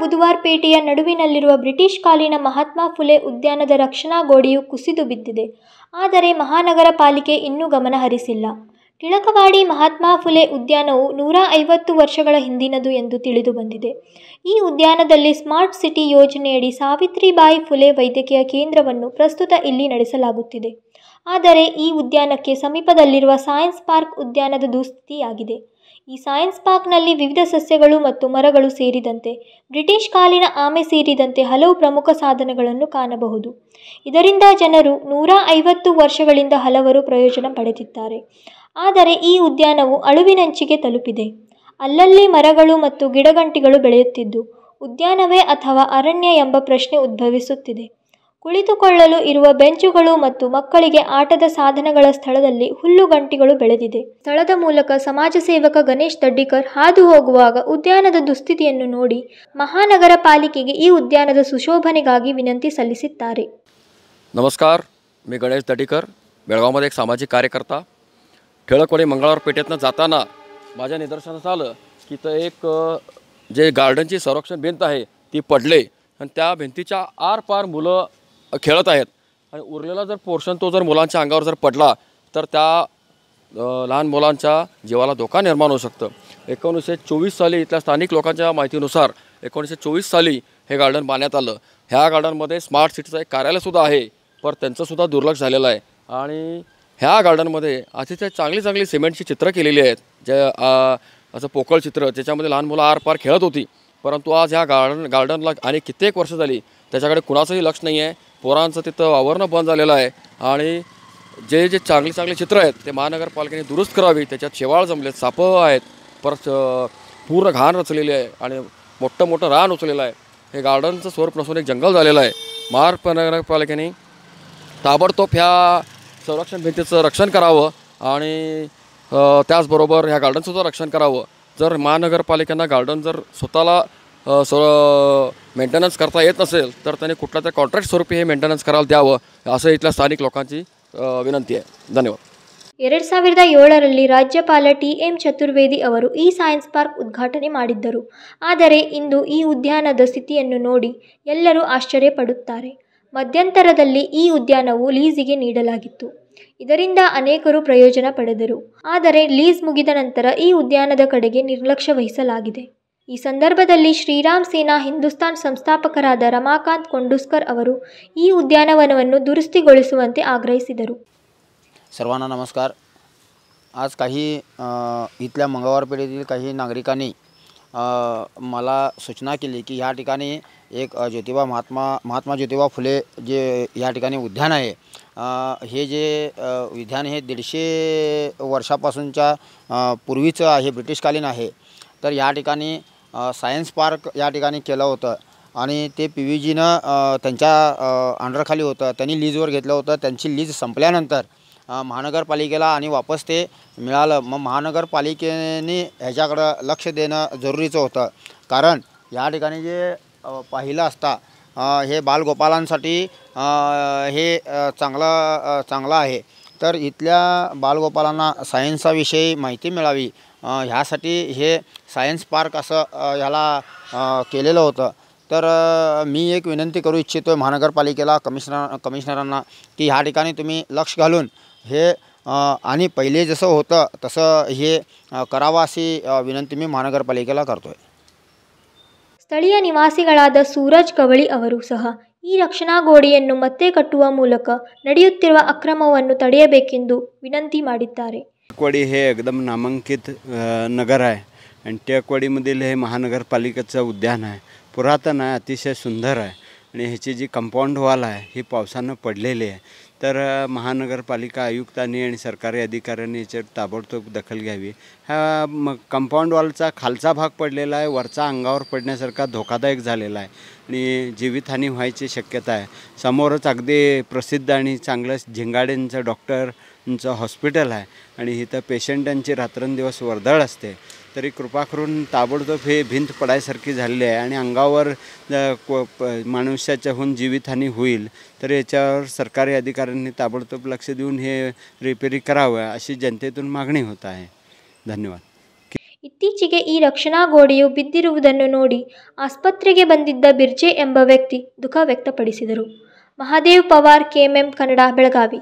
ಬುಧವಾರಪೇಟೆಯ ನಡುವಿನಲ್ಲಿರುವ British ಕಾಲೀನ Mahatma Phule ಉದ್ಯಾನದ ರಕ್ಷಣಾ ಗೋಡೆಯು ಕುಸಿದು ಬಿದ್ದಿದೆ. ಆದರೆ ಮಹಾನಗರ ಪಾಲಿಕೆ ಇನ್ನೂ ಗಮನ ಹರಿಸಿಲ್ಲ. ಟಿಳಕವಾಡಿ ಮಹಾತ್ಮ ಫುಲೆ ಉದ್ಯಾನವು 150 ವರ್ಷಗಳ ಹಿಂದಿನದು ಎಂದು ತಿಳಿದು ಬಂದಿದೆ. ಈ ಉದ್ಯಾನದಲ್ಲಿ ಸ್ಮಾರ್ಟ್ ಸಿಟಿ ಯೋಜನೆಯಡಿ ಸಾವಿತ್ರಿಬಾಯಿ ಫುಲೆ ವೈದ್ಯಕೀಯ ಕೇಂದ್ರವನ್ನು ಪ್ರಸ್ತುತ ಇಲ್ಲಿ ನಡೆಸಲಾಗುತ್ತಿದೆ. ಆದರೆ ಈ ಉದ್ಯಾನಕ್ಕೆ ಸಮೀಪದಲ್ಲಿರುವ ಸೈನ್ಸ್ ಪಾರ್ಕ್ ಉದ್ಯಾನದ ದುಸ್ಥಿತಿಯಾಗಿದೆ. ಈ ಸೈನ್ಸ್ ಪಾರ್ಕ್ನಲ್ಲಿ ವಿವಿಧ ಸಸ್ಯಗಳು ಮತ್ತು ಮರಗಳು ಸೇರಿದಂತೆ ಬ್ರಿಟಿಷ್ ಕಾಲೀನ ಆಮೆ ಸೇರಿದಂತೆ ಹಲವು ಪ್ರಮುಖ ಸಾಧನಗಳನ್ನು ಕಾಣಬಹುದು. ಇದರಿಂದ ಜನರು 150 ವರ್ಷಗಳಿಂದ ಹಲವರು ಪ್ರಯೋಜನ ಪಡೆದಿದ್ದಾರೆ. ಆದರೆ ಈ ಉದ್ಯಾನವು ಅಳಿವಿನಂಚಿಗೆ ತಲುಪಿದೆ. ಅಲ್ಲಲ್ಲಿ ಮರಗಳು ಮತ್ತು ಗಿಡಗಂಟಿಗಳು ಬೆಳೆಯುತ್ತಿದ್ದು ಉದ್ಯಾನವೇ ಅಥವಾ ಅರಣ್ಯ ಎಂಬ ಪ್ರಶ್ನೆ ಉದ್ಭವಿಸುತ್ತಿದೆ. ಕುಳಿತುಕೊಳ್ಳಲು ಇರುವ ಬೆಂಚುಗಳು ಮತ್ತು ಮಕ್ಕಳಿಗೆ ಆಟದ ಸಾಧನಗಳ ಸ್ಥಳದಲ್ಲಿ ಹುಲ್ಲುಗಂಟಿಗಳು ಬೆಳೆದಿದೆ. ಸ್ಥಳದ ಮೂಲಕ ಸಮಾಜ ಸೇವಕ ಗಣೇಶ್ ದಡ್ಡಿಕರ್ ಹಾದು ಹೋಗುವಾಗ ಉದ್ಯಾನದ ದುಸ್ಥಿತಿಯನ್ನು ನೋಡಿ ಮಹಾನಗರ ಪಾಲಿಕೆಗೆ ಈ ಉದ್ಯಾನದ सुशोभनेಗಾಗಿ विनंती सल्लिसिದ್ದಾರೆ. नमस्कार, मी गणेश दड्डीकर, बेळगावमध्ये एक सामाजिक कार्यकर्ता. टिळकवाडी मंगळवार पेठेतनं जाताना माझ्या निदर्शनास आलं की तर एक जे गार्डनची संरक्षण भिंत आहे ती पडले आणि त्या भिंतीच्या आरपार मुलं खेळत आहेत आणि उरलेला जर पोर्शन तो जर मुलांच्या अंगावर जर पडला तर त्या लहान मुलांच्या जीवाला धोका निर्माण होऊ शकतं. 1924 साली इथल्या स्थानिक लोकांच्या माहितीनुसार 1924 साली हे गार्डन बांधण्यात आलं. ह्या गार्डनमध्ये स्मार्ट सिटीचं एक कार्यालयसुद्धा आहे, पण त्यांचंसुद्धा दुर्लक्ष झालेलं आहे. आणि ह्या गार्डनमध्ये अतिशय चांगली सिमेंटची चित्र केलेली आहेत, जे असं पोकळ चित्र त्याच्यामध्ये लहान मुलं आरपार खेळत होती. परंतु आज ह्या गार्डनला आणि कित्येक वर्ष झाली त्याच्याकडे कुणाचंही लक्ष नाही आहे. पोरांचं तिथं वावरणं बंद झालेलं आहे आणि जे चांगली चित्र आहेत ते महानगरपालिकेने दुरुस्त करावी. त्याच्यात शेवाळ जमलेत, सापं आहेत, परत पूर्ण घाण रचलेली आहे आणि मोठं रान उचलेलं आहे. हे गार्डनचं स्वरूप नसून एक जंगल झालेलं आहे. महानगरपालिकेने ताबडतोब ह्या संरक्षण भिंतीचं रक्षण करावं आणि त्याचबरोबर ह्या गार्डनचं रक्षण करावं. जर महानगरपालिकेनं गार्डन जर स्वतःला मेंटेनन्स करता येत नसेल तर त्यांनी कुठल्या तरी कॉन्ट्रॅक्ट स्वरूपी हे मेंटेनन्स करायला द्यावं, असं इथल्या स्थानिक लोकांची विनंती आहे. धन्यवाद. 2007ರಲ್ಲಿ ರಾಜ್ಯಪಾಲ ಟಿ.ಎಂ. ಚತುರ್ವೇದಿ ಅವರು ಈ ಸೈನ್ಸ್ ಪಾರ್ಕ್ ಉದ್ಘಾಟನೆ ಮಾಡಿದ್ದರು. ಆದರೆ ಇಂದು ಈ ಉದ್ಯಾನದ ಸ್ಥಿತಿಯನ್ನು ನೋಡಿ ಎಲ್ಲರೂ ಆಶ್ಚರ್ಯಪಡುತ್ತಾರೆ. ಮಧ್ಯಂತರದಲ್ಲಿ ಈ ಉದ್ಯಾನವು ಲೀಸಿಗೆ ನೀಡಲಾಗಿತ್ತು. ಇದರಿಂದ ಅನೇಕರು ಪ್ರಯೋಜನ ಪಡೆದರು. ಆದರೆ ಲೀಸ್ ಮುಗಿದ ನಂತರ ಈ ಉದ್ಯಾನದ ಕಡೆಗೆ ನಿರ್ಲಕ್ಷ್ಯ ವಹಿಸಲಾಗಿದೆ. ಈ ಸಂದರ್ಭದಲ್ಲಿ ಶ್ರೀರಾಮ್ ಸೇನಾ ಹಿಂದೂಸ್ತಾನ್ ಸಂಸ್ಥಾಪಕರಾದ ರಮಾಕಾಂತ್ ಕೊಂಡುಸ್ಕರ್ ಅವರು ಈ ಉದ್ಯಾನವನವನ್ನು ದುರಸ್ತಿಗೊಳಿಸುವಂತೆ ಆಗ್ರಹಿಸಿದರು. सर्वांना नमस्कार. आज काही इथल्या मंगळवार पेठेतील काही नागरिकांनी मला सूचना केली की ह्या ठिकाणी एक महात्मा ज्योतिबा फुले जे ह्या ठिकाणी उद्यान आहे, हे जे उद्यान हे 150 वर्षापासूनच्या पूर्वीचं आहे, ब्रिटिशकालीन आहे. तर या ठिकाणी सायन्स पार्क या ठिकाणी केलं होतं आणि ते PVGनं त्यांच्या अंडरखाली होतं. त्यांनी लीजवर घेतलं होतं. त्यांची लीज संपल्यानंतर महानगरपालिकेला आणि वापस ते मिळालं. मग महानगरपालिकेने ह्याच्याकडं लक्ष देणं जरुरीचं होतं. कारण या ठिकाणी जे पाहिलं असता हे बालगोपालांसाठी हे चांगलं आहे. तर इथल्या बालगोपालांना सायन्सचा विषयी माहिती मिळावी ह्यासाठी हे सायन्स पार्क असं ह्याला केलेलं होतं. तर मी एक विनंती करू इच्छितो महानगरपालिकेला, कमिशनरांना की ह्या ठिकाणी तुम्ही लक्ष घालून हे आणि पहिले जसं होतं तसं हे करावं अशी विनंती मी महानगरपालिकेला करतोय. ಸ್ಥಳೀಯ ನಿವಾಸಿಗಳಾದ ಸೂರಜ್ ಕವಳಿ ಅವರು ಸಹ ಈ ರಕ್ಷಣಾ ಗೋಡೆಯನ್ನು ಮತ್ತೆ ಕಟ್ಟುವ ಮೂಲಕ ನಡೆಯುತ್ತಿರುವ ಅಕ್ರಮವನ್ನು ತಡೆಯಬೇಕೆಂದು ವಿನಂತಿ ಮಾಡಿದ್ದಾರೆ. टिळकवाडी हे एकदम नामांकित नगर आहे आणि टिळकवाडीमधील हे महानगरपालिकेचं उद्यान आहे. पुरातन आहे, अतिशय सुंदर आहे आणि ह्याची जी कंपाऊंड वॉल आहे ही पावसानं पडलेली आहे. तर महानगरपालिका आयुक्तांनी आणि सरकारी अधिकाऱ्यांनी याच्यावर ताबडतोब दखल घ्यावी. हा कंपाऊंड वॉलचा खालचा भाग पडलेला आहे, वरचा अंगावर पडण्यासारखा धोकादायक झालेला आहे आणि जीवितहानी व्हायची शक्यता आहे. समोरच अगदी प्रसिद्ध आणि चांगलं झिंगाडेंचं डॉक्टरचं हॉस्पिटल आहे आणि इथं पेशंटांची रात्रंदिवस वर्दळ असते. तरी कृपा करून ताबडतोब हे भिंत पडायसारखी झालेली आहे आणि अंगावर मनुष्याच्याहून जीवितहानी होईल. तर याच्यावर सरकारी अधिकाऱ्यांनी ताबडतोब लक्ष देऊन हे रिपेरी करावं अशी जनतेतून मागणी होत आहे. धन्यवाद. ಇತ್ತೀಚೆಗೆ ಈ ರಕ್ಷಣಾ ಗೋಡೆಯು ಬಿದ್ದಿರುವುದನ್ನು ನೋಡಿ ಆಸ್ಪತ್ರೆಗೆ ಬಂದಿದ್ದ ಬಿರ್ಜೆ ಎಂಬ ವ್ಯಕ್ತಿ ದುಃಖ ವ್ಯಕ್ತಪಡಿಸಿದರು. ಮಹಾದೇವ್ ಪವಾರ್, ಕೆಎಂಎಂ ಕನ್ನಡ, ಬೆಳಗಾವಿ.